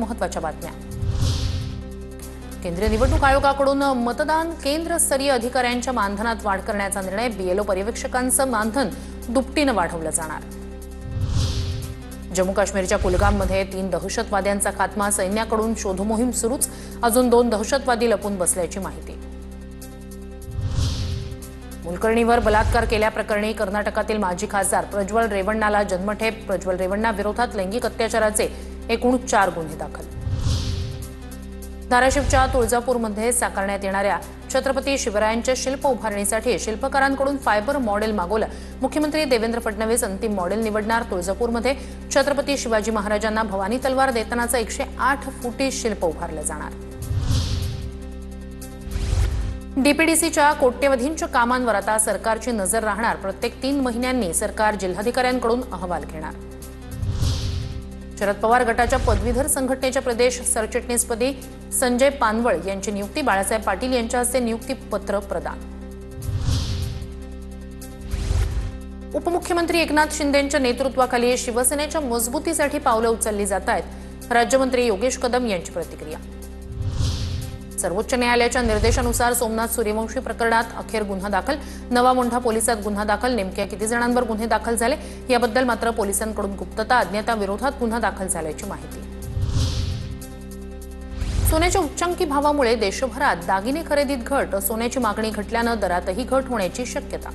महत्त्वाच्या बातम्या। केंद्रीय निवडणूक आयोगाकडून मतदान केंद्रस्तरीय अधिकाऱ्यांच्या मानधनात वाढ करण्याचा निर्णय। बीएलओ पर्यवेक्षकांचं मानधन दुपटीने वाढवलं जाणार। जम्मू काश्मीरच्या कुलगाममध्ये 3 दहशतवाद्यांचा खात्मा। सैन्याकडून शोधमोहीम सुरूच। अजून 2 दहशतवादी लपून बसल्याची माहिती। मोलकर्णीवर बलात्कार केल्याप्रकरणी कर्नाटकातील माजी खासदार प्रज्वल रेवण्णाला जन्मठेप। प्रज्वल रेवण्णा विरोधात लैंगिक अत्याचाराचे एकूण 4 गुन्हे दाखल। धाराशिवच्या तुळजापूरमध्ये साकारण्यात येणाऱ्या छत्रपती शिवरायांच्या शिल्प उभारणीसाठी शिल्पकारांकडून फायबर मॉडेल मागवलं। मुख्यमंत्री देवेंद्र फडणवीस अंतिम मॉडेल निवडणार। तुळजापूरमध्ये छत्रपती शिवाजी महाराजांना भवानी तलवार देतानाचं 108 फुटी शिल्प उभारलं जाणार। डीपीडीसीच्या कोट्यवधींच्या कामांवर आता सरकारची नजर राहणार। प्रत्येक 3 महिन्यांनी सरकार जिल्हाधिकाऱ्यांकडून अहवाल घेणार। शरद पवार गटाच्या पदवीधर संघटनेच्या प्रदेश सरचिटणीसपदी संजय पानवळ यांची नियुक्ती। बाळासाहेब पाटील यांच्या हस्ते नियुक्तीपत्र प्रदान। उपमुख्यमंत्री एकनाथ शिंदेंच्या नेतृत्वाखाली शिवसेनेच्या मजबुतीसाठी पावलं उचलली जात आहेत। राज्यमंत्री योगेश कदम यांची प्रतिक्रिया। सर्वोच्च न्यायालयाच्या निर्देशानुसार सोमनाथ सूर्यवंशी प्रकरणात अखेर गुन्हा दाखल। नवा मोंढा पोलिसात गुन्हा दाखल। नेमक्या किती जणांवर गुन्हे दाखल झाले याबद्दल मात्र पोलिसांकडून गुप्तता अज्ञाता विरोधात गुन्हा दाखल झाल्याची माहिती। सोन्याच्या उच्चांकी भावामुळे देशभरात दागिने खरेदीत घट। सोन्याची मागणी घटल्यानं दरातही घट होण्याची शक्यता।